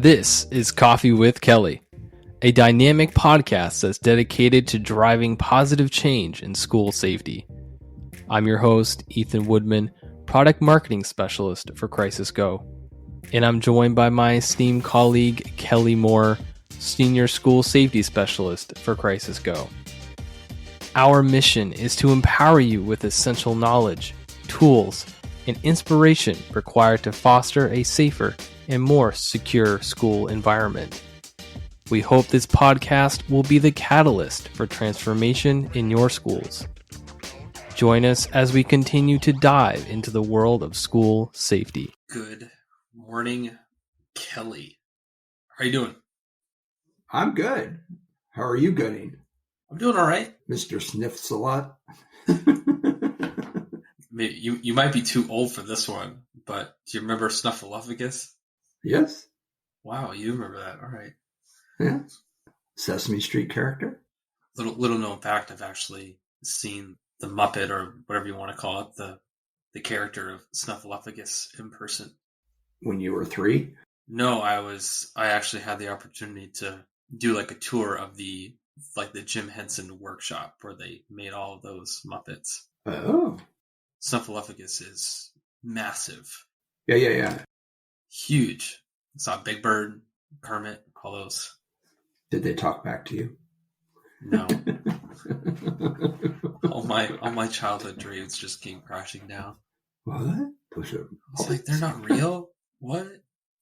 This is Coffee with Kelly, a dynamic podcast that's dedicated to driving positive change in school safety. I'm your host, Ethan Woodman, Product Marketing Specialist for Crisis Go, and I'm joined by my esteemed colleague, Kelly Moore, Senior School Safety Specialist for Crisis Go. Our mission is to empower you with essential knowledge, tools, and inspiration required to foster a safer and more secure school environment. We hope this podcast will be the catalyst for transformation in your schools. Join us as we continue to dive into the world of school safety. Good morning, Kelly. How are you doing? I'm good. How are you going? I'm doing all right. Mr. Sniffs a lot. Maybe you might be too old for this one, but do you remember Snuffleupagus? Yes. Wow, you remember that. All right. Yeah. Sesame Street character. Little known fact, I've actually seen the Muppet, or whatever you want to call it, the character of Snuffleupagus in person. When you were 3? No, I actually had the opportunity to do like a tour of the Jim Henson workshop where they made all of those Muppets. Oh. Snuffleupagus is massive. Yeah. Huge. I saw Big Bird, Kermit, all those. Did they talk back to you? No. all my childhood dreams just came crashing down. What? It's like, they're not real? What?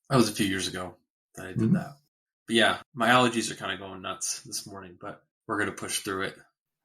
That was a few years ago that I did that. But yeah, my allergies are kind of going nuts this morning, but we're going to push through it.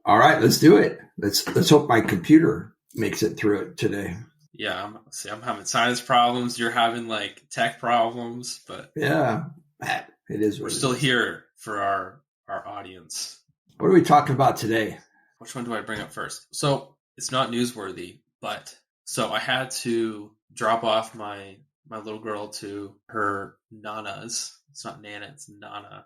All right, let's do it. Let's hope my computer makes it through it today. Yeah, I'm having sinus problems. You're having tech problems, but yeah, it is. We're still here for our audience. What are we talking about today? Which one do I bring up first? So it's not newsworthy, but so I had to drop off my little girl to her Nana's. It's not Nana, it's Nana.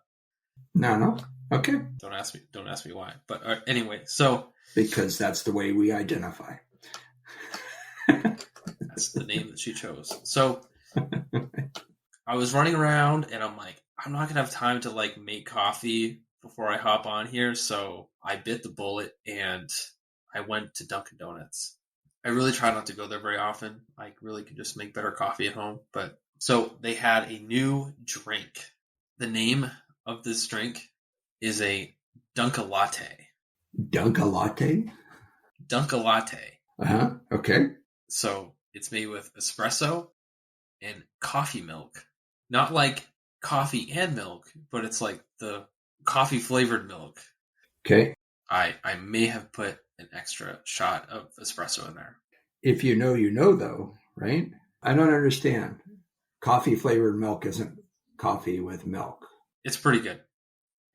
Nana. Okay. Don't ask me why. But anyway, so because that's the way we identify. That's the name that she chose. So I was running around and I'm like, I'm not gonna have time to make coffee before I hop on here. So I bit the bullet and I went to Dunkin' Donuts. I really try not to go there very often. I really can just make better coffee at home. But so they had a new drink. The name of this drink is a Dunk-a-Latte. Dunk-a-Latte? Dunk-a-Latte. Uh-huh. Okay. So it's made with espresso and coffee milk. Not like coffee and milk, but it's like the coffee flavored milk. Okay. I may have put an extra shot of espresso in there. If you know though, right? I don't understand. Coffee flavored milk isn't coffee with milk. It's pretty good.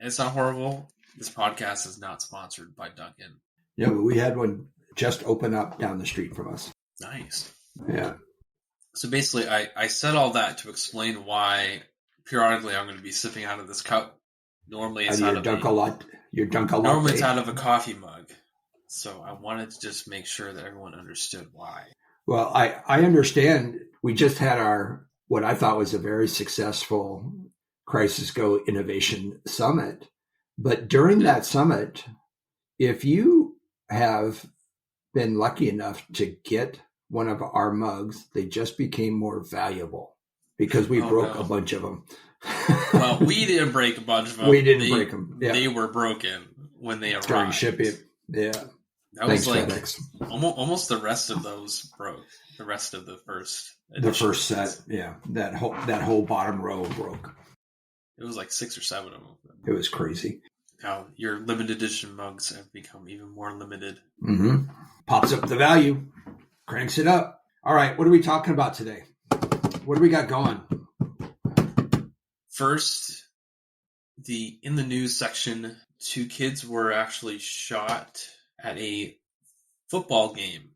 It's not horrible. This podcast is not sponsored by Dunkin'. Yeah, but we had one just open up down the street from us. Nice. Yeah. So basically, I said all that to explain why periodically I'm going to be sipping out of this cup. Normally it's out of Normally it's out of a coffee mug. So I wanted to just make sure that everyone understood why. Well, I understand. We just had what I thought was a very successful Crisis Go Innovation Summit. But during that summit, if you have been lucky enough to get one of our mugs, they just became more valuable because we broke a bunch of them. Well, we didn't break a bunch of them. We didn't break them. Yeah. They were broken when they arrived. During shipping. Yeah. That was FedEx. Almost the rest of those broke. The rest of the first edition. The first set, yeah. That whole bottom row broke. It was 6 or 7 of them. It was crazy. Now your limited edition mugs have become even more limited. Mm-hmm. Pops up the value. Cranks it up. All right, what are we talking about today? What do we got going? First, in the news section, 2 kids were actually shot at a football game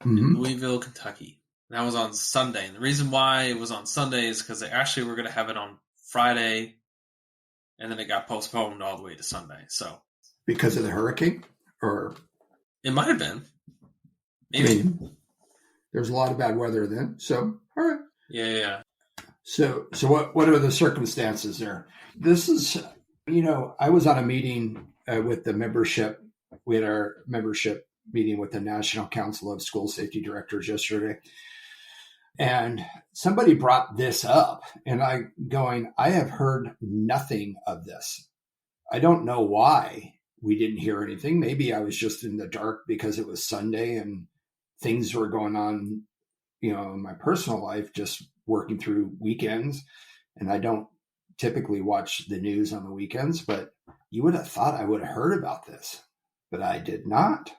in Louisville, Kentucky. That was on Sunday. And the reason why it was on Sunday is because they actually were going to have it on Friday, and then it got postponed all the way to Sunday. So because of the hurricane, or it might have been. Maybe. There's a lot of bad weather then. So all right. Yeah. So what are the circumstances there? This is, I was on a meeting with the membership. We had our membership meeting with the National Council of School Safety Directors yesterday. And somebody brought this up, and I have heard nothing of this. I don't know why we didn't hear anything. Maybe I was just in the dark because it was Sunday and things were going on, in my personal life, just working through weekends. And I don't typically watch the news on the weekends, but you would have thought I would have heard about this, but I did not.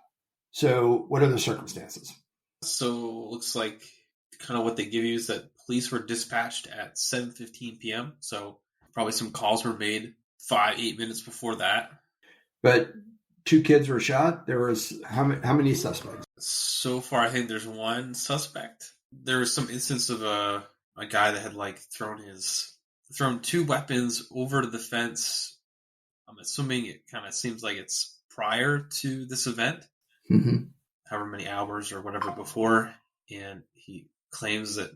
So what are the circumstances? So looks like kind of what they give you is that police were dispatched at 7:15 p.m. So probably some calls were made 8 minutes before that. But 2 kids were shot. There was how many suspects? So far, I think there's 1 suspect. There was some instance of a guy that had like thrown 2 weapons over the fence. I'm assuming it kind of seems like it's prior to this event, however many hours or whatever before. And he claims that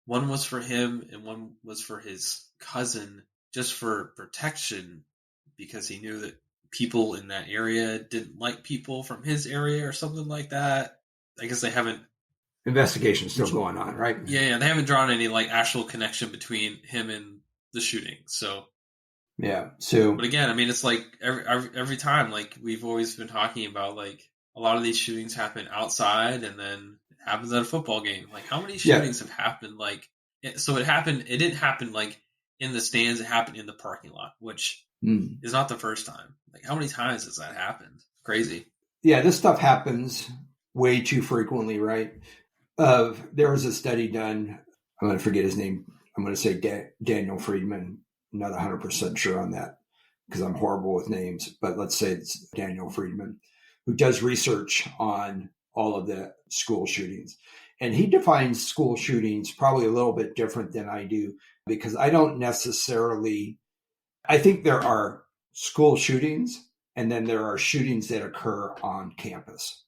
1 was for him and 1 was for his cousin, just for protection, because he knew that people in that area didn't like people from his area or something like that. I guess they haven't. Investigation's still going on, right? Yeah, they haven't drawn any like actual connection between him and the shooting. So yeah. So, but again, I mean, it's like every time, like we've always been talking about, like a lot of these shootings happen outside, and then it happens at a football game. Like how many shootings have happened? Like so it happened. It didn't happen like in the stands. It happened in the parking lot, which is not the first time. Like how many times has that happened? Crazy. Yeah, this stuff happens way too frequently, right? There was a study done. I'm going to forget his name. I'm going to say Daniel Friedman. I'm not 100% sure on that because I'm horrible with names, but let's say it's Daniel Friedman, who does research on all of the school shootings. And he defines school shootings probably a little bit different than I do, because I don't necessarily, I think there are school shootings and then there are shootings that occur on campus.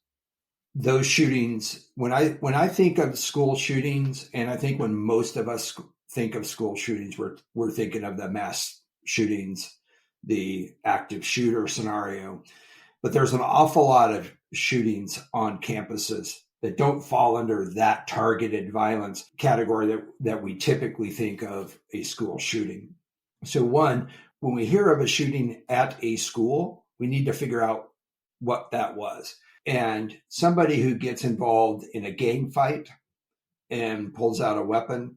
Those shootings, when I think of school shootings, and I think when most of us think of school shootings, we're thinking of the mass shootings, the active shooter scenario. But there's an awful lot of shootings on campuses that don't fall under that targeted violence category that we typically think of a school shooting. So one, when we hear of a shooting at a school, we need to figure out what that was. And somebody who gets involved in a gang fight and pulls out a weapon,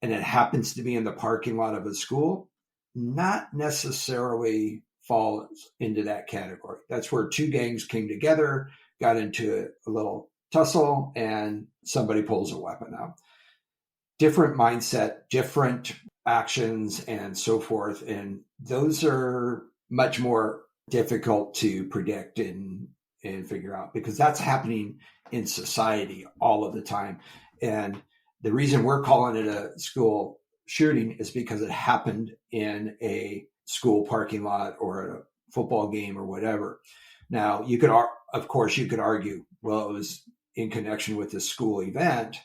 and it happens to be in the parking lot of a school, not necessarily falls into that category. That's where 2 gangs came together, got into a little tussle, and somebody pulls a weapon out. Different mindset, different actions, and so forth. And those are much more difficult to predict and figure out, because that's happening in society all of the time. And the reason we're calling it a school shooting is because it happened in a school parking lot or at a football game or whatever. Now, you could argue, well, it was in connection with the school event,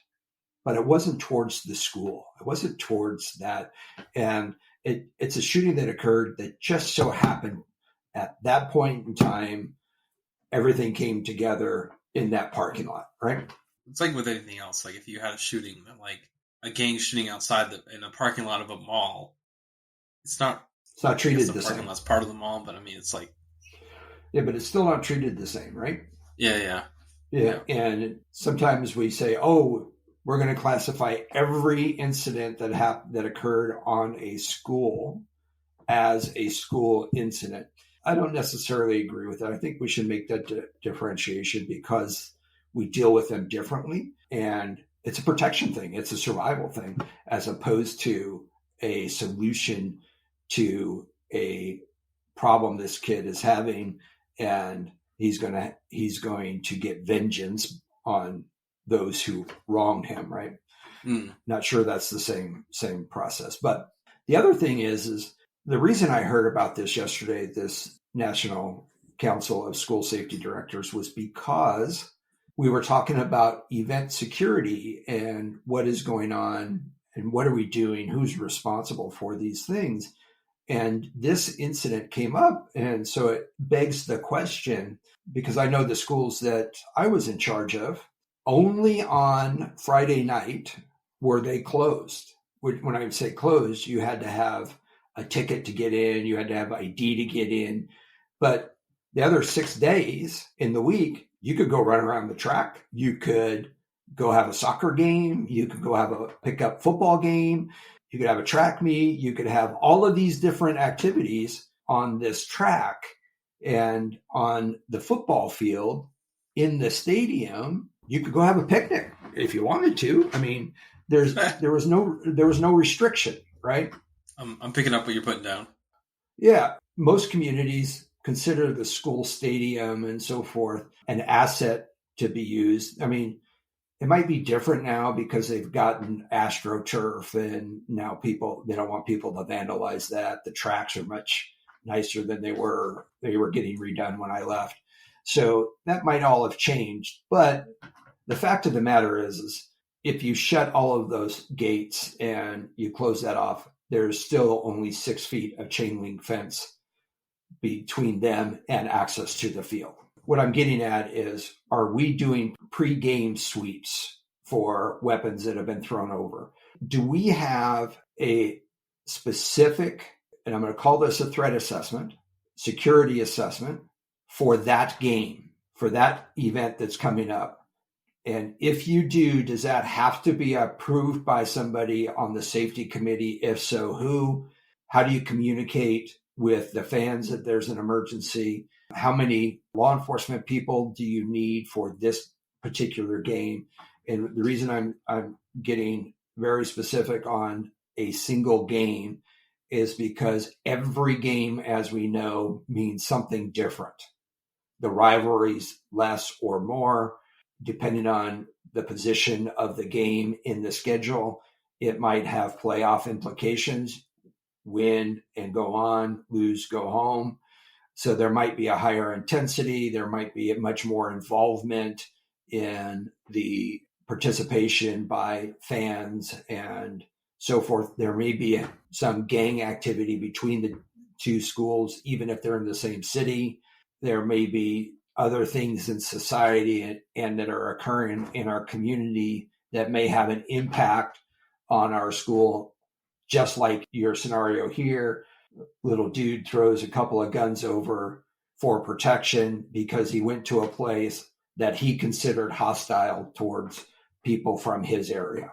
but it wasn't towards the school. It wasn't towards that. And it's a shooting that occurred that just so happened at that point in time, everything came together in that parking lot, right? It's like with anything else. Like if you had a shooting, like a gang shooting outside in a parking lot of a mall, it's not treated the same. That's part of the mall, but I mean, it's like, yeah, but it's still not treated the same, right? Yeah. And sometimes we say, oh, we're going to classify every incident that occurred on a school as a school incident. I don't necessarily agree with that. I think we should make that differentiation, because we deal with them differently, and it's a protection thing. It's a survival thing, as opposed to a solution to a problem this kid is having, and he's going to get vengeance on those who wronged him, right? Not sure that's the same process. But the other thing is the reason I heard about this yesterday, this National Council of School Safety Directors, was because we were talking about event security and what is going on and what are we doing? Who's responsible for these things? And this incident came up. And so it begs the question, because I know the schools that I was in charge of, only on Friday night were they closed. When I would say closed, you had to have a ticket to get in, you had to have ID to get in. But the other 6 days in the week, you could go run around the track. You could go have a soccer game. You could go have a pickup football game. You could have a track meet. You could have all of these different activities on this track. And on the football field in the stadium, you could go have a picnic if you wanted to. I mean, there was no restriction, right? I'm picking up what you're putting down. Yeah. Most communities consider the school stadium and so forth an asset to be used. I mean, it might be different now because they've gotten AstroTurf, and now they don't want people to vandalize that. The tracks are much nicer than they were. They were getting redone when I left. So that might all have changed. But the fact of the matter is if you shut all of those gates and you close that off, there's still only 6 feet of chain link fence between them and access to the field. What I'm getting at is, are we doing pre-game sweeps for weapons that have been thrown over? Do we have a specific, and I'm going to call this a threat assessment, security assessment for that game, for that event that's coming up? And if you do, does that have to be approved by somebody on the safety committee? If so, who? How do you communicate with the fans that there's an emergency? How many law enforcement people do you need for this particular game? And the reason I'm getting very specific on a single game is because every game, as we know, means something different. The rivalry's less or more, depending on the position of the game in the schedule. It might have playoff implications: win and go on, lose, go home. So there might be a higher intensity. There might be much more involvement in the participation by fans and so forth. There may be some gang activity between the two schools, even if they're in the same city. There may be other things in society and that are occurring in our community that may have an impact on our school, just like your scenario here. Little dude throws a couple of guns over for protection because he went to a place that he considered hostile towards people from his area,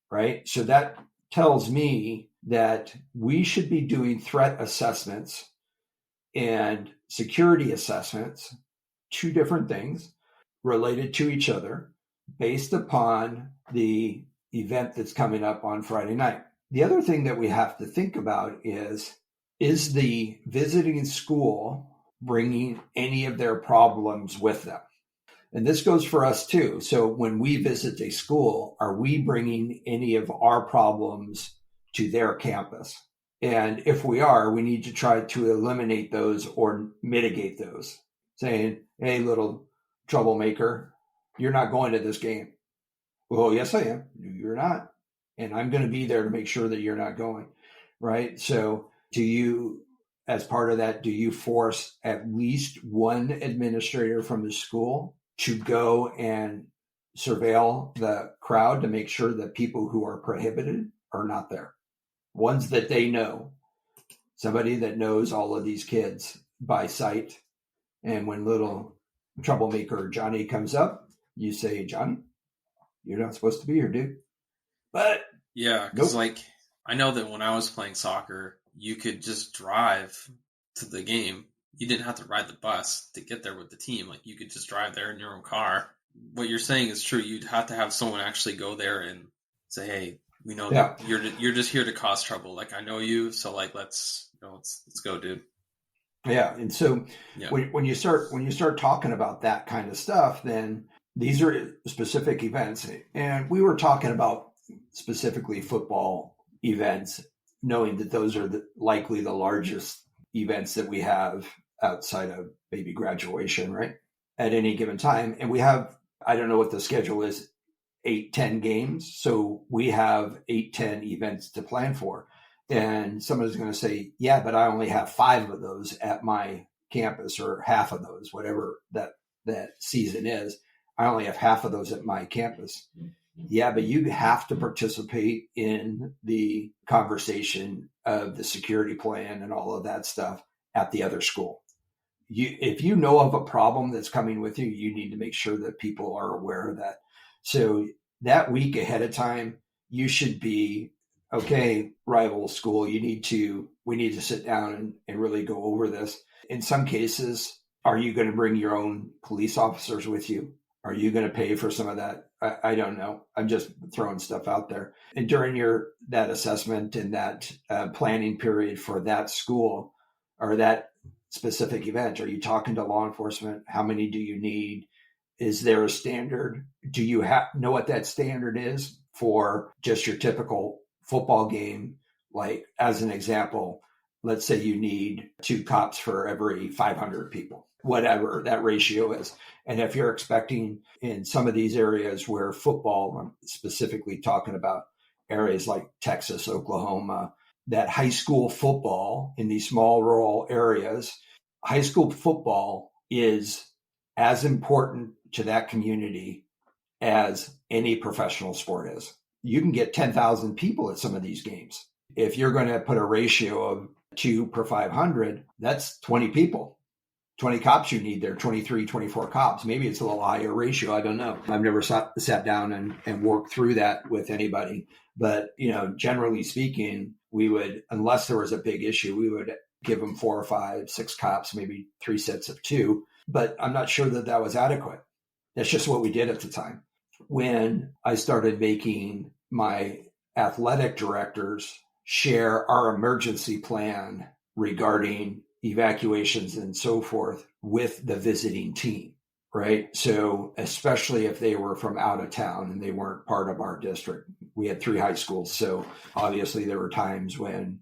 right? So that tells me that we should be doing threat assessments and security assessments, two different things related to each other based upon the event that's coming up on Friday night. The other thing that we have to think about is the visiting school bringing any of their problems with them? And this goes for us too. So when we visit a school, are we bringing any of our problems to their campus? And if we are, we need to try to eliminate those or mitigate those, saying, hey, little troublemaker, you're not going to this game. Well, yes, I am. No, you're not. And I'm going to be there to make sure that you're not going, right? So do you, as part of that, do you force at least one administrator from the school to go and surveil the crowd to make sure that people who are prohibited are not there? Ones that they know, somebody that knows all of these kids by sight. And when little troublemaker Johnny comes up, you say, Johnny, you're not supposed to be here, dude. But yeah, because like I know that when I was playing soccer, you could just drive to the game. You didn't have to ride the bus to get there with the team. Like you could just drive there in your own car. What you're saying is true. You'd have to have someone actually go there and say, "Hey, we know that you're just here to cause trouble. Like I know you, so like let's go, dude." Yeah, and so when you start talking about that kind of stuff, then these are specific events, and we were talking about specifically football events, knowing that those are likely the largest events that we have outside of maybe graduation, right? At any given time. And we have, I don't know what the schedule is 8-10 games. So we have 8-10 events to plan for. And somebody's going to say, yeah, but I only have 5 of those at my campus, or half of those, whatever that season is. I only have half of those at my campus. Yeah, but you have to participate in the conversation of the security plan and all of that stuff at the other school. If you know of a problem that's coming with you, you need to make sure that people are aware of that. So that week ahead of time, you should be, okay, rival school, we need to sit down and really go over this. In some cases, are you going to bring your own police officers with you? Are you going to pay for some of that? I don't know. I'm just throwing stuff out there. And during that assessment and that planning period for that school or that specific event, are you talking to law enforcement? How many do you need? Is there a standard? Do you know what that standard is for just your typical football game? Like, as an example, let's say you need 2 cops for every 500 people, whatever that ratio is. And if you're expecting in some of these areas where football, I'm specifically talking about areas like Texas, Oklahoma, that high school football in these small rural areas, high school football is as important to that community as any professional sport is. You can get 10,000 people at some of these games. If you're going to put a ratio of 2 per 500, that's 20 people, 20 cops you need there, 23, 24 cops. Maybe it's a little higher ratio. I don't know. I've never sat down and worked through that with anybody. But, generally speaking, we would, unless there was a big issue, we would give them 4 or 5, 6 cops, maybe 3 sets of 2. But I'm not sure that was adequate. That's just what we did at the time. When I started making my athletic directors share our emergency plan regarding evacuations and so forth with the visiting team, right? So especially if they were from out of town and they weren't part of our district. We had 3 high schools. So obviously there were times when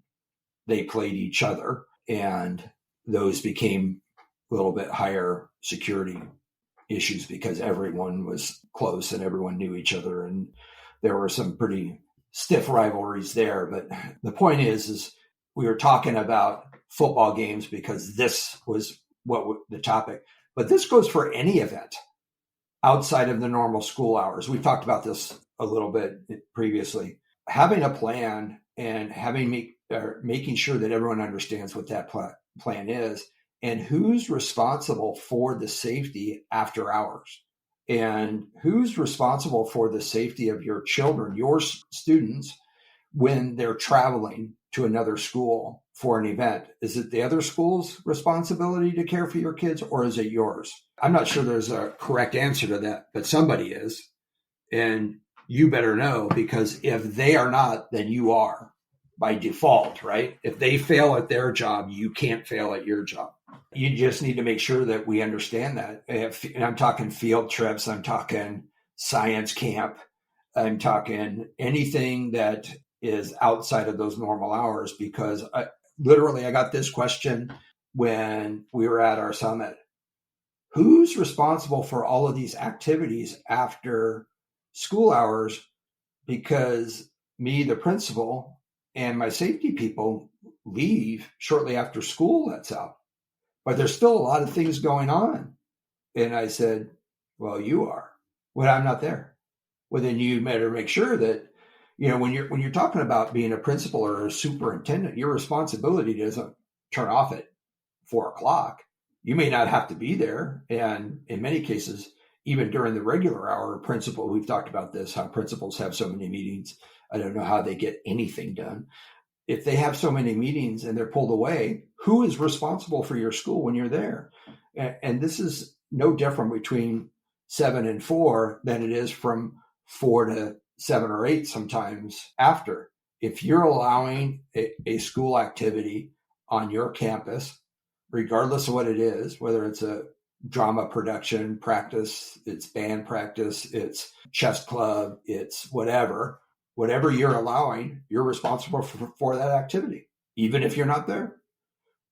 they played each other, and those became a little bit higher security issues because everyone was close and everyone knew each other. And there were some pretty stiff rivalries there. But the point is we were talking about football games because this was the topic. But this goes for any event outside of the normal school hours. We've talked about this a little bit previously. Having a plan and making sure that everyone understands what that plan is and who's responsible for the safety after hours, and who's responsible for the safety of your children, your students, when they're traveling to another school for an event. Is it the other school's responsibility to care for your kids, or is it yours? I'm not sure there's a correct answer to that, but somebody is. And you better know, because if they are not, then you are by default, right? If they fail at their job, you can't fail at your job. You just need to make sure that we understand that. And I'm talking field trips, I'm talking science camp, I'm talking anything that is outside of those normal hours, because I got this question when we were at our summit. Who's responsible for all of these activities after school hours? Because me, the principal, and my safety people leave shortly after school lets out. But there's still a lot of things going on. And I said, well, you are. Well, I'm not there. Well, then you better make sure that, when you're talking about being a principal or a superintendent, your responsibility doesn't turn off at 4:00. You may not have to be there. And in many cases, even during the regular hour, principal, we've talked about this, how principals have so many meetings. I don't know how they get anything done. If they have so many meetings and they're pulled away, who is responsible for your school when you're there? And this is no different between 7 and 4 than it is from 4 to 7 or 8 sometimes after. If you're allowing a school activity on your campus, regardless of what it is, whether it's a drama production practice, it's band practice, it's chess club, it's whatever you're allowing, you're responsible for that activity, even if you're not there.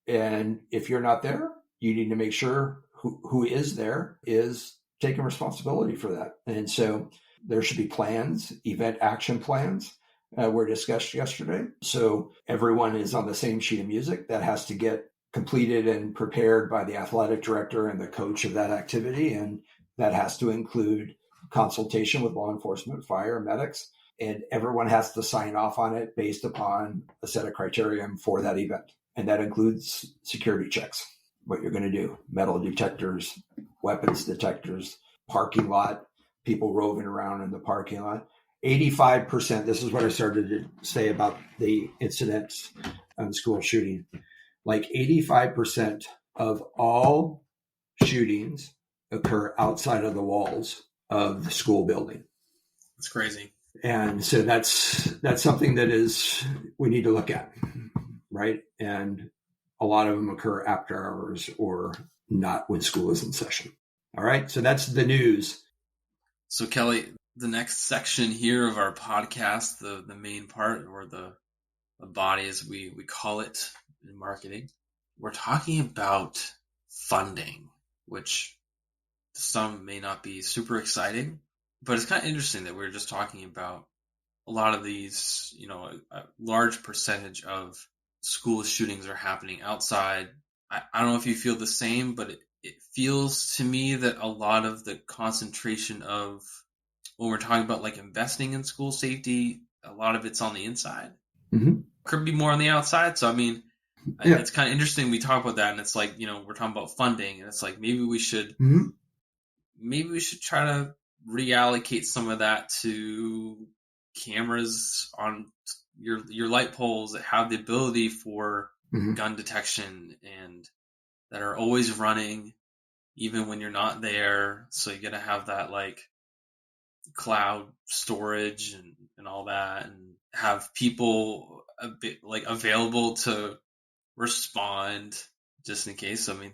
And if you're not there, you need to make sure who is there is taking responsibility for that. And so There should be plans, event action plans were discussed yesterday. So everyone is on the same sheet of music. That has to get completed and prepared by the athletic director and the coach of that activity. And that has to include consultation with law enforcement, fire, medics, and everyone has to sign off on it based upon a set of criteria for that event. And that includes security checks, what you're going to do, metal detectors, weapons detectors, parking lot, people roving around in the parking lot. 85%, this is what I started to say about the incidents on school shooting. Like 85% of all shootings occur outside of the walls of the school building. That's crazy. And so that's something that we need to look at, right? And a lot of them occur after hours or not when school is in session. All right, so that's the news. So Kelly, the next section here of our podcast, the main part, or the body as we call it in marketing, we're talking about funding, which to some may not be super exciting, but it's kind of interesting that we're just talking about a lot of these, a large percentage of school shootings are happening outside. I don't know if you feel the same, but it feels to me that a lot of the concentration of when we're talking about like investing in school safety, a lot of it's on the inside. Mm-hmm. Could be more on the outside. So, I mean, yeah. It's kind of interesting. We talk about that and it's like, we're talking about funding and it's like, maybe we should try to reallocate some of that to cameras on your light poles that have the ability for gun detection and that are always running even when you're not there. So you got to have that like cloud storage and all that, and have people a bit like available to respond just in case. I mean,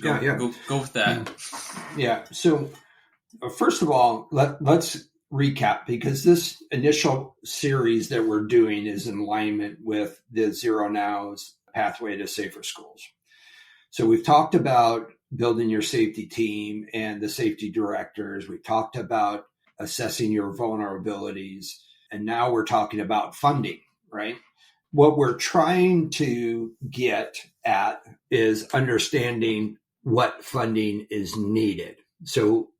go with that. Yeah. So first of all, let's recap, because this initial series that we're doing is in alignment with the Zero Now's Pathway to Safer Schools. So we've talked about building your safety team and the safety directors. We talked about assessing your vulnerabilities. And now we're talking about funding, right? What we're trying to get at is understanding what funding is needed. So,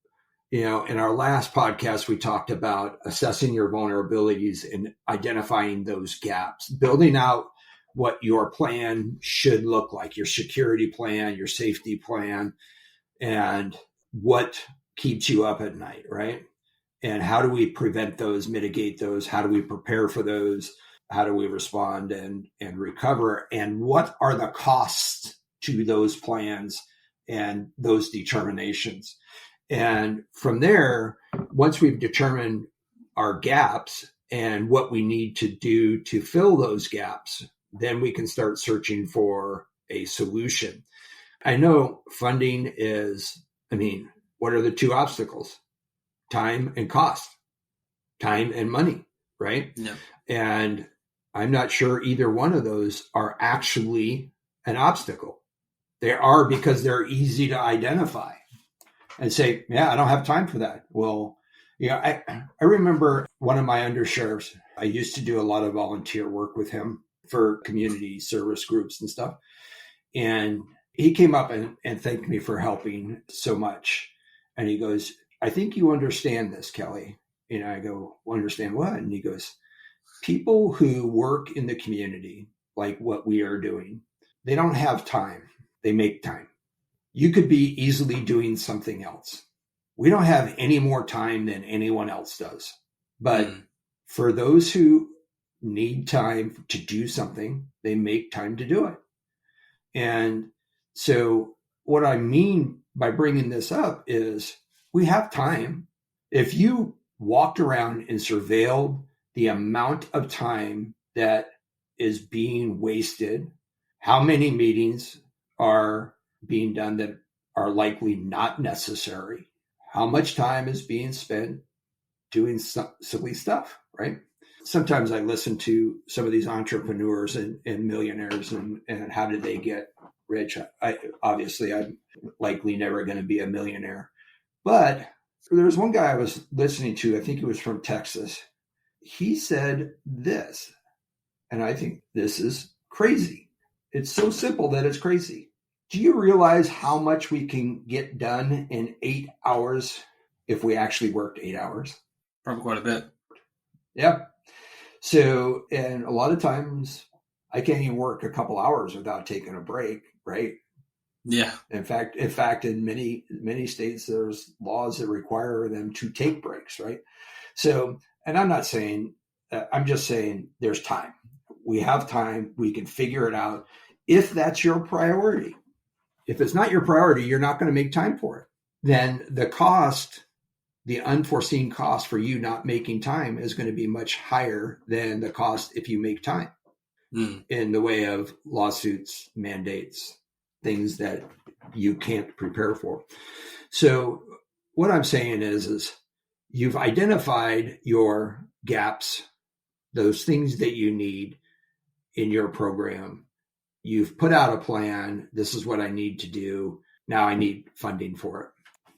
in our last podcast, we talked about assessing your vulnerabilities and identifying those gaps, building out what your plan should look like, your security plan, your safety plan, and what keeps you up at night, right? And how do we prevent those, mitigate those? How do we prepare for those? How do we respond and recover? And what are the costs to those plans and those determinations? And from there, once we've determined our gaps and what we need to do to fill those gaps, then we can start searching for a solution. I know funding is, what are the two obstacles? Time and cost, time and money, right? Yeah. And I'm not sure either one of those are actually an obstacle. They are because they're easy to identify and say, yeah, I don't have time for that. Well, I remember one of my undersheriffs, I used to do a lot of volunteer work with him for community service groups and stuff. And he came up and thanked me for helping so much. And he goes, I think you understand this, Kelly. And I go, well, understand what? And he goes, people who work in the community, like what we are doing, they don't have time. They make time. You could be easily doing something else. We don't have any more time than anyone else does. But for those who need time to do something, they make time to do it. And so what I mean by bringing this up is we have time. If you walked around and surveilled the amount of time that is being wasted, how many meetings are being done that are likely not necessary, how much time is being spent doing silly stuff, right? Sometimes I listen to some of these entrepreneurs and millionaires and how did they get rich? I'm likely never going to be a millionaire, but There's one guy I was listening to, I think he was from Texas. He said this, and I think this is crazy. It's so simple that it's crazy. Do you realize how much we can get done in 8 hours if we actually worked 8 hours? Probably quite a bit. Yeah. So, and a lot of times I can't even work a couple hours without taking a break, right? Yeah. In fact, in many states, there's laws that require them to take breaks, right? So, and I'm not saying, I'm just saying there's time. We have time. We can figure it out if that's your priority. If it's not your priority, you're not going to make time for it. Then the cost, the unforeseen cost for you not making time is going to be much higher than the cost if you make time in the way of lawsuits, mandates, things that you can't prepare for. So what I'm saying is you've identified your gaps, those things that you need in your program. You've put out a plan. This is what I need to do. Now I need funding for it.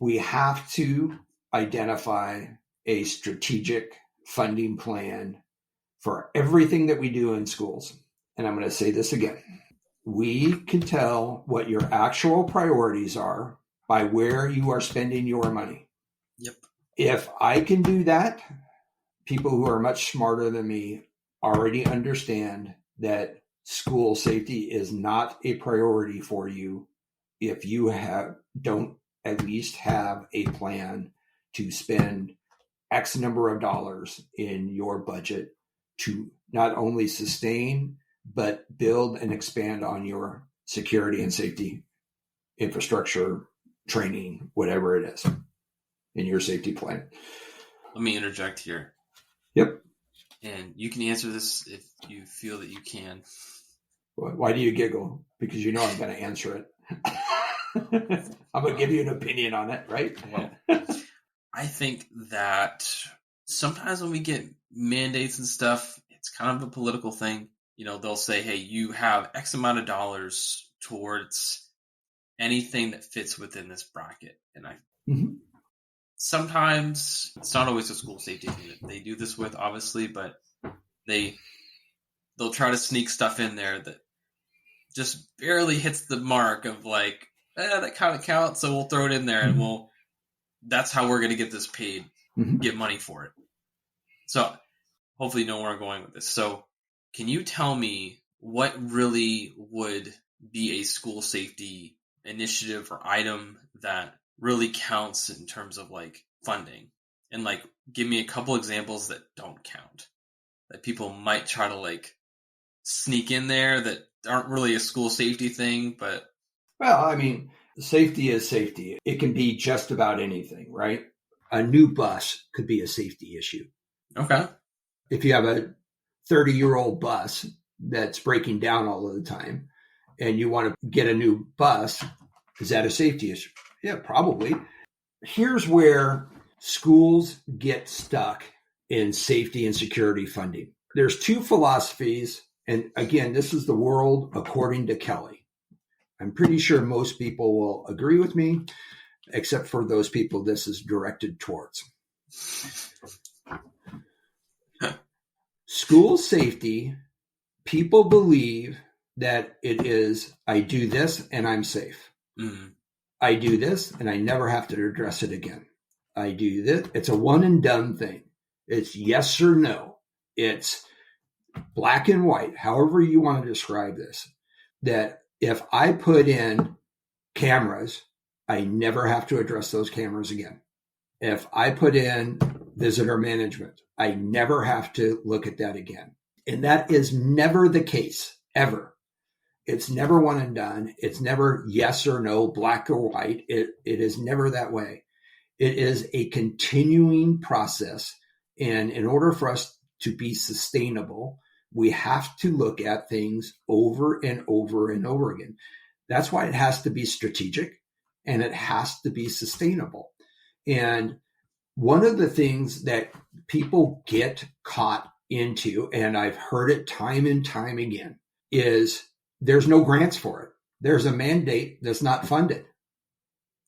We have to identify a strategic funding plan for everything that we do in schools. And I'm going to say this again. We can tell what your actual priorities are by where you are spending your money. Yep. If I can do that, people who are much smarter than me already understand that school safety is not a priority for you if you don't at least have a plan to spend X number of dollars in your budget to not only sustain, but build and expand on your security and safety infrastructure, training, whatever it is in your safety plan. Let me interject here. Yep. And you can answer this if you feel that you can. Why do you giggle? Because you know I'm going to answer it. I'm going to give you an opinion on it, right? Yeah. I think that sometimes when we get mandates and stuff, it's kind of a political thing. You know, they'll say, hey, you have X amount of dollars towards anything that fits within this bracket. And sometimes it's not always a school safety thing that they do this with, obviously, but they'll try to sneak stuff in there that just barely hits the mark of like, that kind of counts, so we'll throw it in there and that's how we're going to get this paid, get money for it. So hopefully you know where I'm going with this. So can you tell me what really would be a school safety initiative or item that really counts in terms of like funding? And like, give me a couple examples that don't count, that people might try to like sneak in there that aren't really a school safety thing, but. Well, I mean, safety is safety. It can be just about anything, right? A new bus could be a safety issue. Okay. If you have a 30-year-old bus that's breaking down all of the time and you want to get a new bus, is that a safety issue? Yeah, probably. Here's where schools get stuck in safety and security funding. There's two philosophies. And again, this is the world according to Kelly. I'm pretty sure most people will agree with me, except for those people this is directed towards. School safety, people believe that it is, I do this and I'm safe. I do this and I never have to address it again. I do this. It's a one and done thing. It's yes or no. It's black and white, however you want to describe this, that if I put in cameras, I never have to address those cameras again. If I put in visitor management, I never have to look at that again. And that is never the case, ever. It's never one and done. It's never yes or no, black or white. It is never that way. It is a continuing process. And in order for us to be sustainable, we have to look at things over and over and over again. That's why it has to be strategic and it has to be sustainable. And one of the things that people get caught into, and I've heard it time and time again, is there's no grants for it. There's a mandate that's not funded.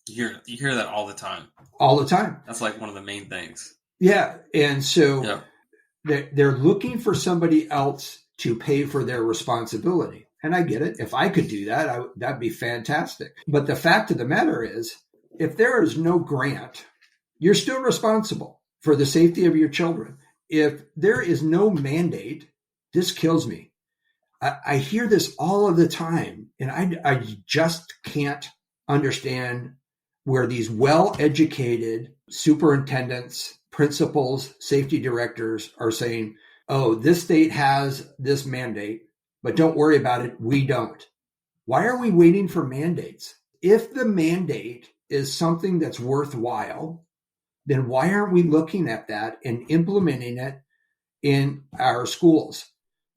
You hear that all the time. All the time. That's like one of the main things. Yeah. And so Yeah. they're looking for somebody else to pay for their responsibility. And I get it. If I could do that, that'd be fantastic. But the fact of the matter is, if there is no grant, you're still responsible for the safety of your children. If there is no mandate, this kills me. I hear this all of the time, and I just can't understand where these well-educated superintendents, principals, safety directors are saying, oh, this state has this mandate, but don't worry about it, we don't. Why are we waiting for mandates? If the mandate is something that's worthwhile, then why aren't we looking at that and implementing it in our schools?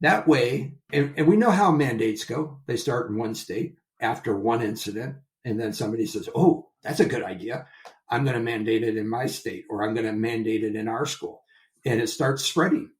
That way, and we know how mandates go. They start in one state after one incident, and then somebody says, oh, that's a good idea. I'm going to mandate it in my state, or I'm going to mandate it in our school. And it starts spreading.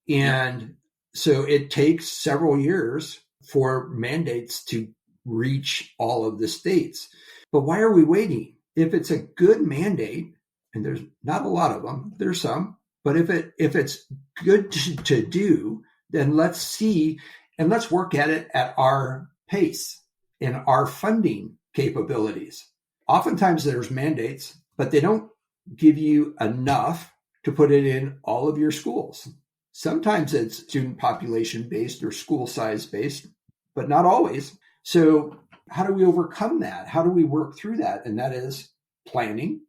And so it takes several years for mandates to reach all of the states. But why are we waiting? If it's a good mandate, and there's not a lot of them, there's some, but if it's good to do, then let's see and let's work at it at our pace and our funding capabilities. Oftentimes there's mandates, but they don't give you enough to put it in all of your schools. Sometimes it's student population based or school size based, but not always. So how do we overcome that? How do we work through that? And that is planning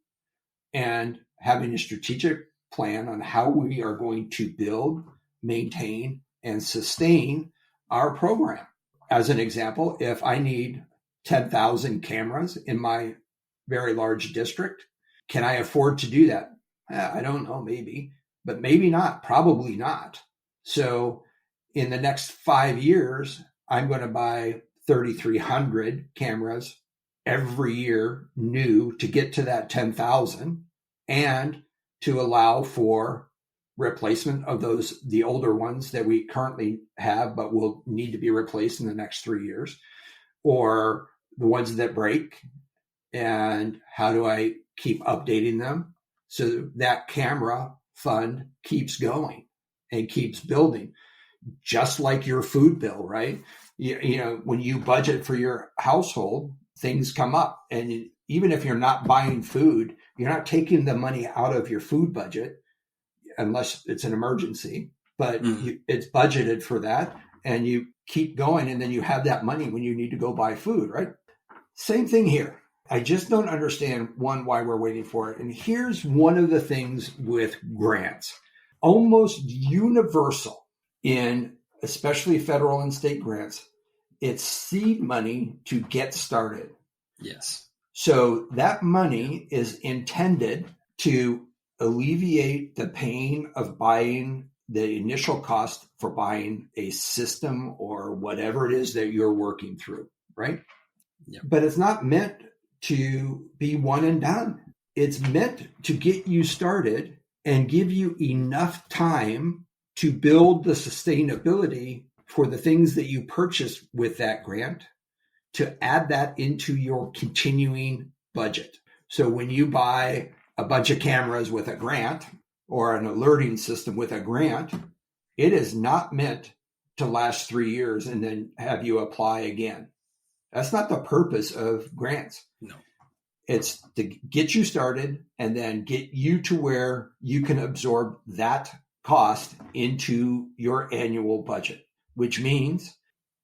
and having a strategic plan on how we are going to build, maintain, and sustain our program. As an example, if I need 10,000 cameras in my very large district, can I afford to do that? I don't know, maybe, but maybe not, probably not. So in the next 5 years, I'm going to buy 3,300 cameras every year new to get to that 10,000 and to allow for replacement of the older ones that we currently have, but will need to be replaced in the next 3 years, or the ones that break. And how do I keep updating them so that camera fund keeps going and keeps building, just like your food bill, right? You know, when you budget for your household, things come up. And even if you're not buying food, you're not taking the money out of your food budget unless it's an emergency, but it's budgeted for that, and you keep going, and then you have that money when you need to go buy food, right? Same thing here. I just don't understand, one, why we're waiting for it. And here's one of the things with grants. Almost universal in especially federal and state grants, it's seed money to get started. Yes. So that money is intended to alleviate the pain of buying the initial cost for buying a system or whatever it is that you're working through, right? Yep. But it's not meant to be one and done. It's meant to get you started and give you enough time to build the sustainability for the things that you purchase with that grant, to add that into your continuing budget. So when you buy a bunch of cameras with a grant or an alerting system with a grant, it is not meant to last 3 years and then have you apply again. That's not the purpose of grants. No. It's to get you started and then get you to where you can absorb that cost into your annual budget, which means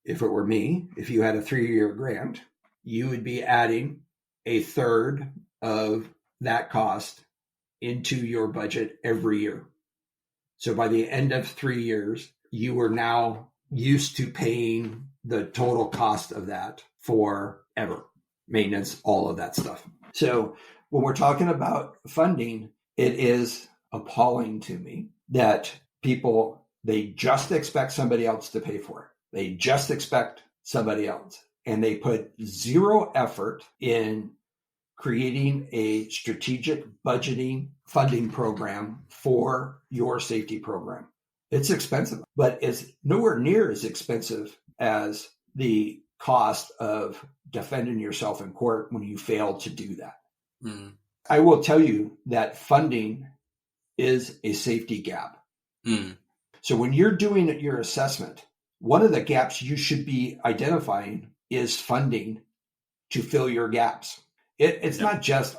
if it were me, if you had a 3-year grant, you would be adding a third of that cost into your budget every year. So by the end of 3 years, you are now used to paying the total cost of that forever, maintenance, all of that stuff. So when we're talking about funding, it is appalling to me that people, they just expect somebody else to pay for it. They just expect somebody else. And they put zero effort in creating a strategic budgeting funding program for your safety program. It's expensive, but it's nowhere near as expensive as the cost of defending yourself in court when you fail to do that. Mm. I will tell you that funding is a safety gap. Mm. So when you're doing your assessment, one of the gaps you should be identifying is funding to fill your gaps. It's not just,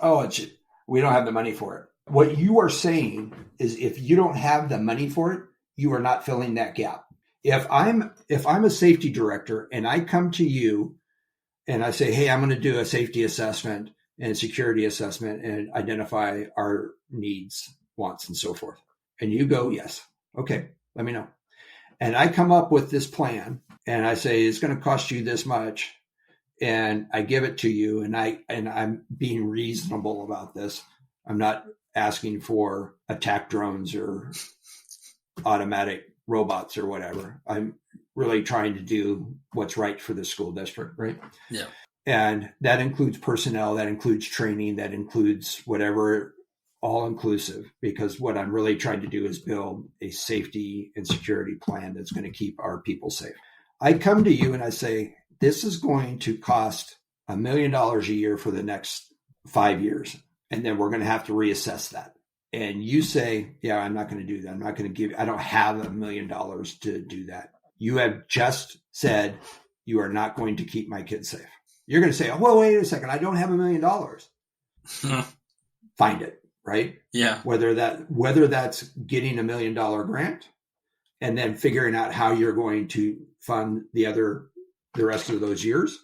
we don't have the money for it. What you are saying is if you don't have the money for it, you are not filling that gap. If I'm a safety director and I come to you and I say, hey, I'm going to do a safety assessment and security assessment and identify our needs, wants, and so forth. And you go, yes. Okay, let me know. And I come up with this plan and I say, it's going to cost you this much. And I give it to you and I'm being reasonable about this. I'm not asking for attack drones or automatic robots or whatever. I'm really trying to do what's right for the school district, right? Yeah. And that includes personnel, that includes training, that includes whatever, all inclusive, because what I'm really trying to do is build a safety and security plan that's going to keep our people safe. I come to you and I say, this is going to cost $1 million a year for the next 5 years. And then we're going to have to reassess that. And you say, yeah, I'm not going to do that. I don't have $1 million to do that. You have just said you are not going to keep my kids safe. You're going to say, oh, well, wait a second. I don't have $1 million. Find it, right? Yeah. Whether that's getting $1 million grant and then figuring out how you're going to fund the rest of those years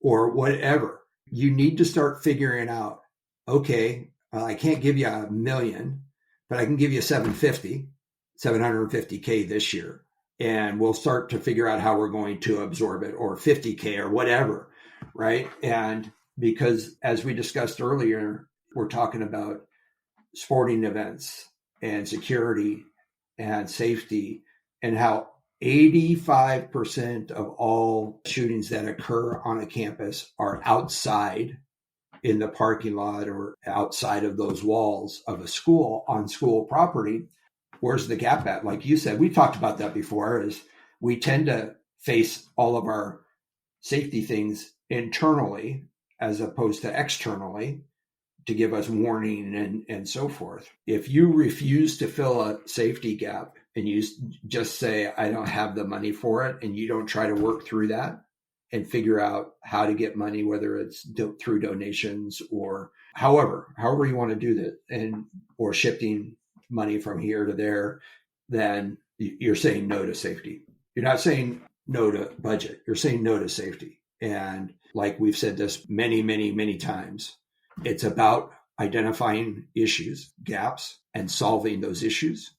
or whatever. You need to start figuring out, okay, I can't give you $1 million, but I can give you $750K this year. And we'll start to figure out how we're going to absorb it, or $50K or whatever, right? And because as we discussed earlier, we're talking about sporting events and security and safety and how 85% of all shootings that occur on a campus are outside in the parking lot or outside of those walls of a school on school property. Where's the gap at? Like you said, we talked about that before, is we tend to face all of our safety things internally as opposed to externally to give us warning and so forth. If you refuse to fill a safety gap and you just say, I don't have the money for it, and you don't try to work through that and figure out how to get money, whether it's through donations or however you want to do that, or shifting money from here to there, then you're saying no to safety. You're not saying no to budget. You're saying no to safety. And like we've said this many, many, many times, it's about identifying issues, gaps, and solving those issues.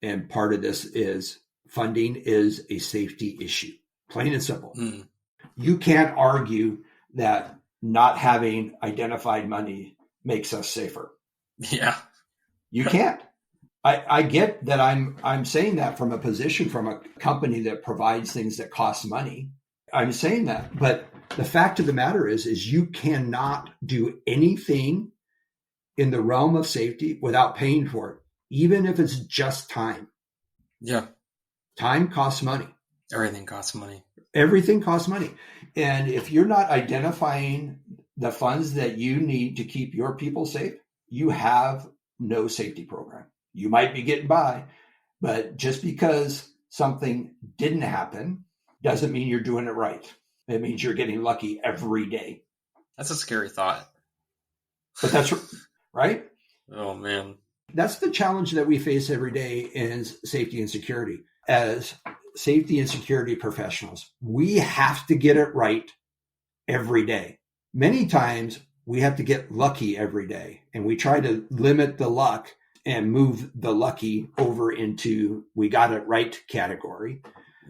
And part of this is funding is a safety issue, plain and simple. Mm. You can't argue that not having identified money makes us safer. Yeah. You can't. I get that I'm saying that from a position from a company that provides things that cost money. I'm saying that, but the fact of the matter is you cannot do anything in the realm of safety without paying for it, even if it's just time. Yeah. Time costs money. Everything costs money. Everything costs money. And if you're not identifying the funds that you need to keep your people safe, you have no safety program. You might be getting by, but just because something didn't happen doesn't mean you're doing it right. It means you're getting lucky every day. That's a scary thought. But that's right. Oh, man. That's the challenge that we face every day in safety and security. As safety and security professionals, we have to get it right every day. Many times we have to get lucky every day, and we try to limit the luck and move the lucky over into we got it right category.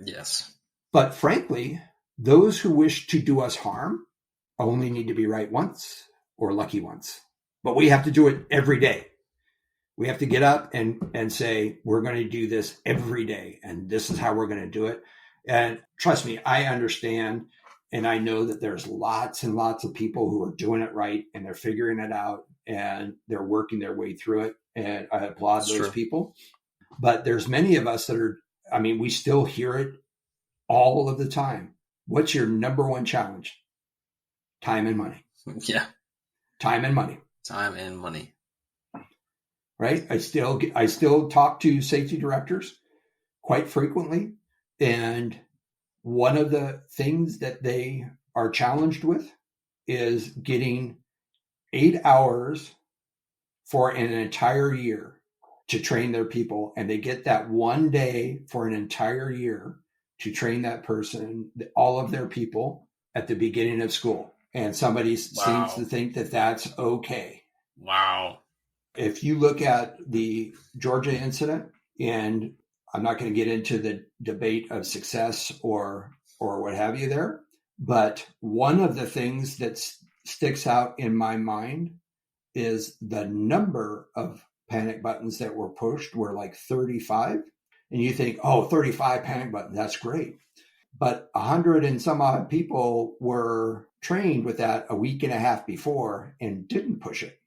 Yes. But frankly, those who wish to do us harm only need to be right once or lucky once. But we have to do it every day. We have to get up and say, we're going to do this every day, and this is how we're going to do it. And trust me, I understand, and I know that there's lots and lots of people who are doing it right, and they're figuring it out, and they're working their way through it. And I applaud those people. But there's many of us that we still hear it all of the time. What's your number one challenge? Time and money. Yeah. Time and money. Time and money. Right? I still talk to safety directors quite frequently. And one of the things that they are challenged with is getting 8 hours for an entire year to train their people. And they get that one day for an entire year to train that person, all of their people at the beginning of school. And somebody seems to think that that's okay. Wow. If you look at the Georgia incident, and I'm not going to get into the debate of success or what have you there, but one of the things that sticks out in my mind is the number of panic buttons that were pushed were like 35. And you think, 35 panic buttons, that's great. But 100 and some odd people were trained with that a week and a half before and didn't push it.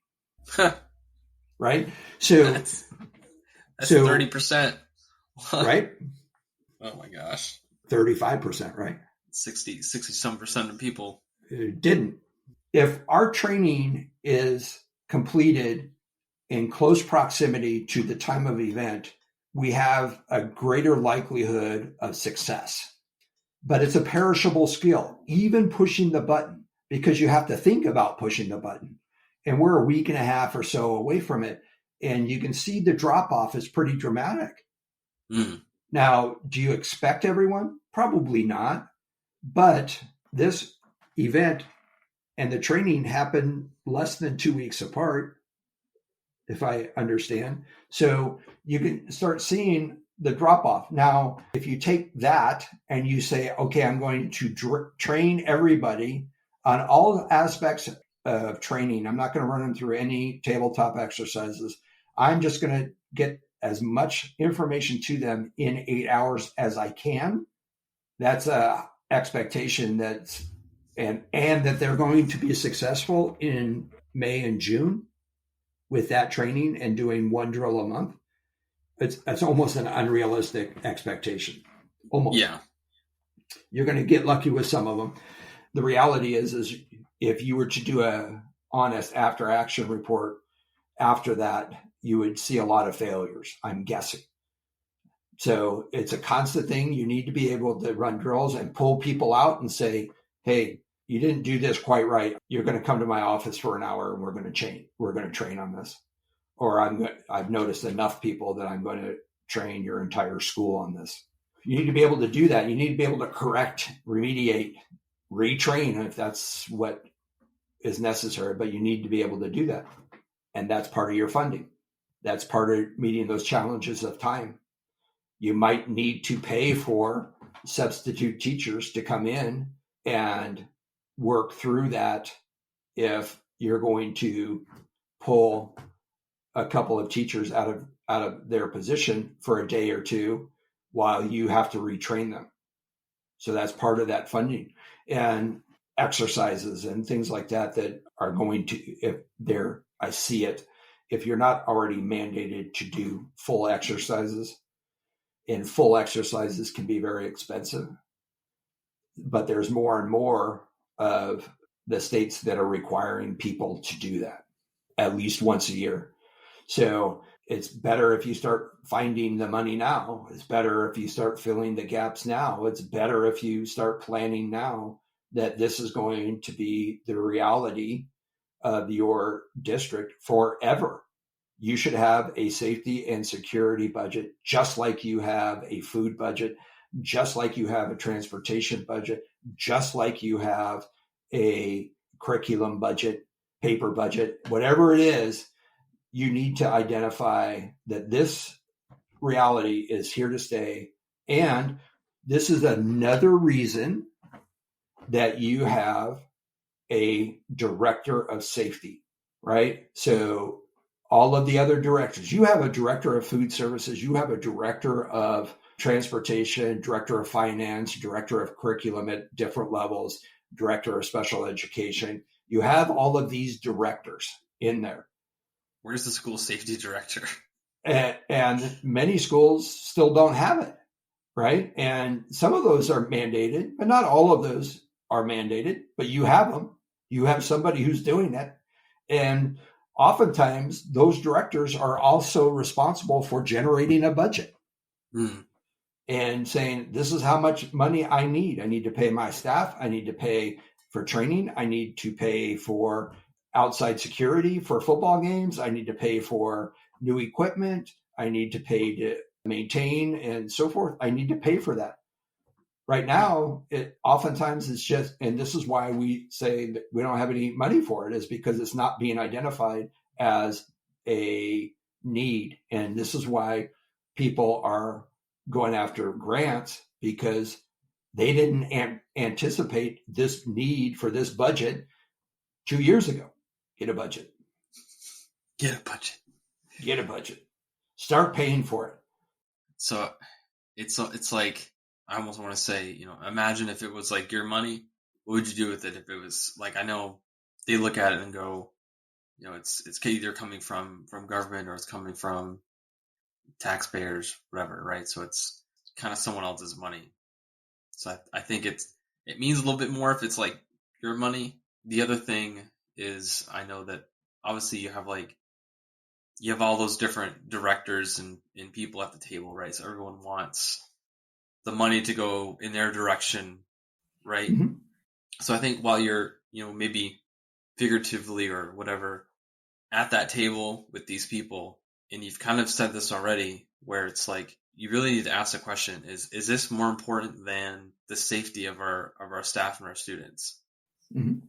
Right? So that's 30%. Right? Oh my gosh. 35%, right? 60-some% of people didn't. If our training is completed in close proximity to the time of event, we have a greater likelihood of success. But it's a perishable skill, even pushing the button, because you have to think about pushing the button. And we're a week and a half or so away from it. And you can see the drop off is pretty dramatic. Mm. Now, do you expect everyone? Probably not. But this event and the training happened less than 2 weeks apart, if I understand. So you can start seeing the drop off. Now, if you take that and you say, okay, I'm going to train everybody on all aspects of training. I'm not going to run them through any tabletop exercises. I'm just going to get as much information to them in 8 hours as I can. That's a expectation and that they're going to be successful in May and June with that training and doing one drill a month. It's almost an unrealistic expectation. Almost. Yeah. You're going to get lucky with some of them. The reality is if you were to do a honest after action report after that, you would see a lot of failures, I'm guessing. So it's a constant thing. You need to be able to run drills and pull people out and say, hey, you didn't do this quite right. You're going to come to my office for an hour and we're going to train on this. Or I've noticed enough people that I'm going to train your entire school on this. You need to be able to do that. You need to be able to correct, remediate, retrain if that's what is necessary, but you need to be able to do that. And that's part of your funding. That's part of meeting those challenges of time. You might need to pay for substitute teachers to come in and work through that if you're going to pull a couple of teachers out of their position for a day or two while you have to retrain them. So that's part of that funding. And exercises and things like that are going to, I see it, if you're not already mandated to do full exercises, and full exercises can be very expensive, but there's more and more of the states that are requiring people to do that at least once a year. So it's better if you start finding the money now. It's better if you start filling the gaps now. It's better if you start planning now that this is going to be the reality of your district forever. You should have a safety and security budget, just like you have a food budget, just like you have a transportation budget, just like you have a curriculum budget, paper budget, whatever it is. You need to identify that this reality is here to stay. And this is another reason that you have a director of safety, right? So all of the other directors, you have a director of food services, you have a director of transportation, director of finance, director of curriculum at different levels, director of special education. You have all of these directors in there. Where's the school safety director? And many schools still don't have it, right? And some of those are mandated, but not all of those are mandated, but you have them. You have somebody who's doing it. And oftentimes those directors are also responsible for generating a budget and saying, this is how much money I need. I need to pay my staff. I need to pay for training. I need to pay for outside security for football games. I need to pay for new equipment. I need to pay to maintain and so forth. I need to pay for that. Right now, it oftentimes it's just, and this is why we say that we don't have any money for it, is because it's not being identified as a need. And this is why people are going after grants, because they didn't anticipate this need for this budget 2 years ago. Get a budget. Get a budget. Get a budget. Start paying for it. So it's like, I almost want to say, imagine if it was like your money, what would you do with it? If it was like, I know they look at it and go, it's either coming from government or it's coming from taxpayers, whatever, right? So it's kind of someone else's money. So I think it means a little bit more if it's like your money. The other thing is, I know that obviously you have all those different directors and people at the table, right? So everyone wants the money to go in their direction, right? Mm-hmm. So I think while you're, maybe figuratively or whatever at that table with these people, and you've kind of said this already, where it's like, you really need to ask the question, is this more important than the safety of our staff and our students? Mm-hmm.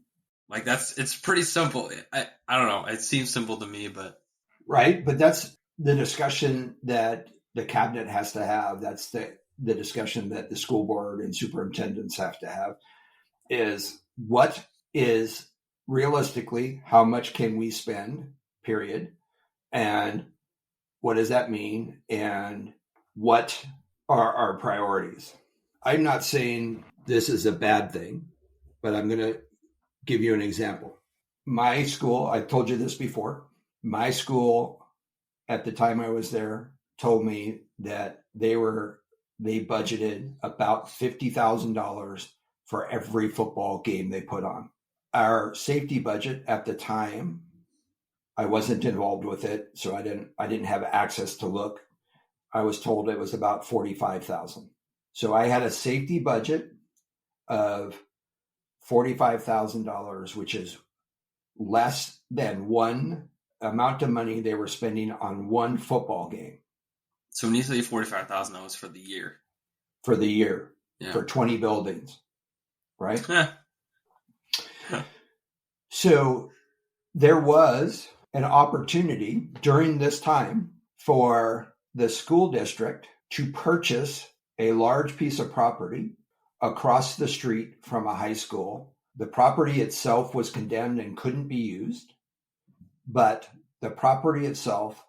Like it's pretty simple. I don't know. It seems simple to me, but. Right. But that's the discussion that the cabinet has to have. That's the discussion that the school board and superintendents have to have, is what is realistically, how much can we spend, period, and what does that mean, and what are our priorities? I'm not saying this is a bad thing, but I'm going to give you an example. My school, I told you this before, my school at the time I was there told me that they budgeted about $50,000 for every football game they put on. Our safety budget at the time, I wasn't involved with it, so I didn't have access to look. I was told it was about $45,000. So I had a safety budget of $45,000, which is less than one amount of money they were spending on one football game. So when you say $45,000, that was for the year. For the year, yeah. For 20 buildings, right? So there was an opportunity during this time for the school district to purchase a large piece of property across the street from a high school. The property itself was condemned and couldn't be used, but the property itself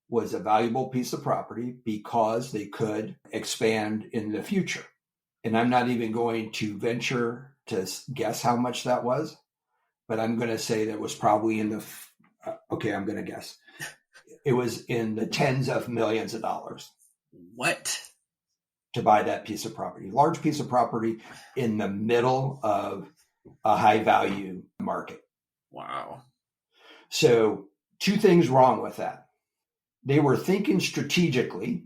was a valuable piece of property because they could expand in the future. And I'm not even going to venture to guess how much that was, but I'm going to say that was probably in the, I'm going to guess. It was in the tens of millions of dollars. What? To buy that piece of property. Large piece of property in the middle of a high value market. Wow. So 2 things wrong with that. They were thinking strategically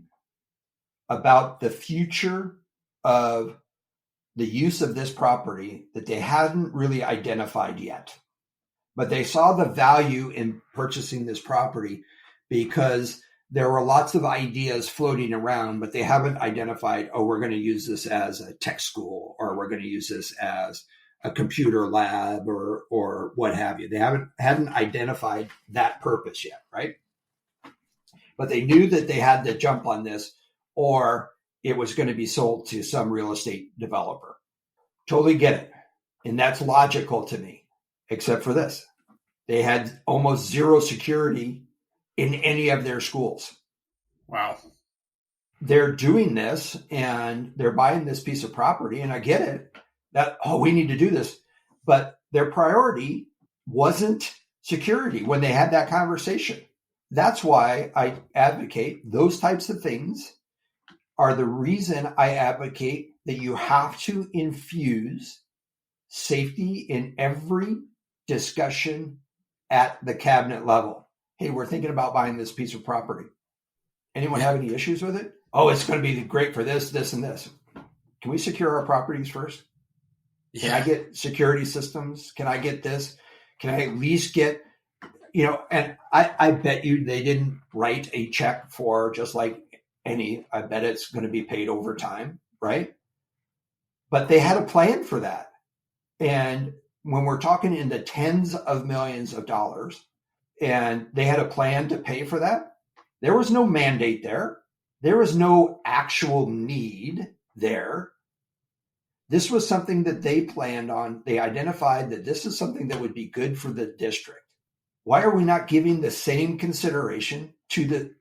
about the future of the use of this property that they hadn't really identified yet. But they saw the value in purchasing this property because there were lots of ideas floating around, but they haven't identified, we're going to use this as a tech school, or we're going to use this as a computer lab, or what have you. They hadn't identified that purpose yet, right? But they knew that they had to jump on this, or it was going to be sold to some real estate developer. Totally get it. And that's logical to me, except for this. They had almost zero security in any of their schools. Wow. They're doing this and they're buying this piece of property, and I get it that, we need to do this. But their priority wasn't security when they had that conversation. That's why I advocate those types of things are the reason I advocate that you have to infuse safety in every discussion at the cabinet level. Hey, we're thinking about buying this piece of property. Anyone have any issues with it? Oh, it's going to be great for this, this, and this. Can we secure our properties first? Can I get security systems? Can I get this? Can I at least get, and I bet you they didn't write a check for just like I bet it's going to be paid over time, right? But they had a plan for that. And when we're talking in the tens of millions of dollars, and they had a plan to pay for that, there was no mandate there. There was no actual need there. This was something that they planned on. They identified that this is something that would be good for the district. Why are we not giving the same consideration to the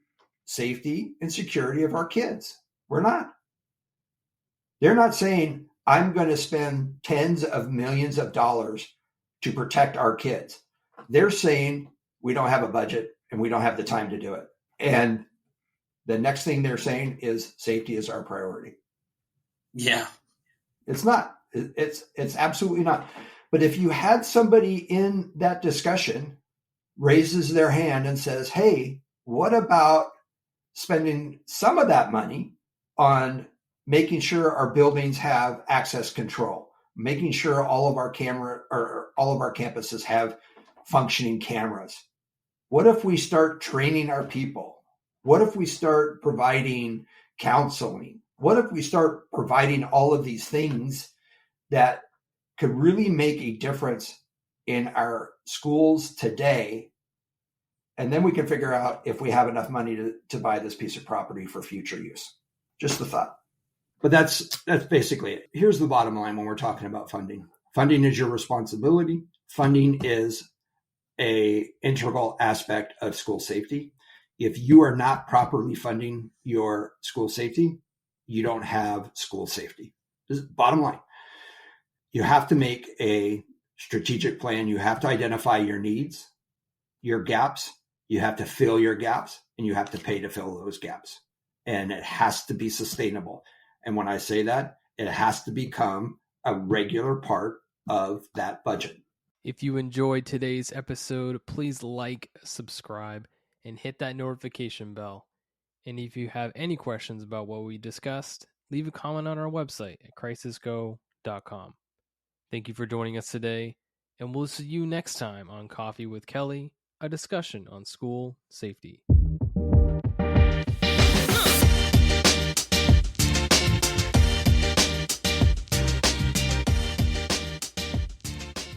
safety and security of our kids? We're not. They're not saying, I'm going to spend tens of millions of dollars to protect our kids. They're saying, we don't have a budget and we don't have the time to do it. And the next thing they're saying is safety is our priority. Yeah. It's not. It's absolutely not. But if you had somebody in that discussion raises their hand and says, hey, what about spending some of that money on making sure our buildings have access control, making sure all of our campuses have functioning cameras? What if we start training our people? What if we start providing counseling? What if we start providing all of these things that could really make a difference in our schools today? And then we can figure out if we have enough money to buy this piece of property for future use. Just the thought. But that's basically it. Here's the bottom line when we're talking about funding. Funding is your responsibility. Funding is an integral aspect of school safety. If you are not properly funding your school safety, you don't have school safety. This is bottom line. You have to make a strategic plan. You have to identify your needs, your gaps. You have to fill your gaps, and you have to pay to fill those gaps. And it has to be sustainable. And when I say that, it has to become a regular part of that budget. If you enjoyed today's episode, please like, subscribe, and hit that notification bell. And if you have any questions about what we discussed, leave a comment on our website at crisisgo.com. Thank you for joining us today, and we'll see you next time on Coffee with Kelly, a discussion on school safety.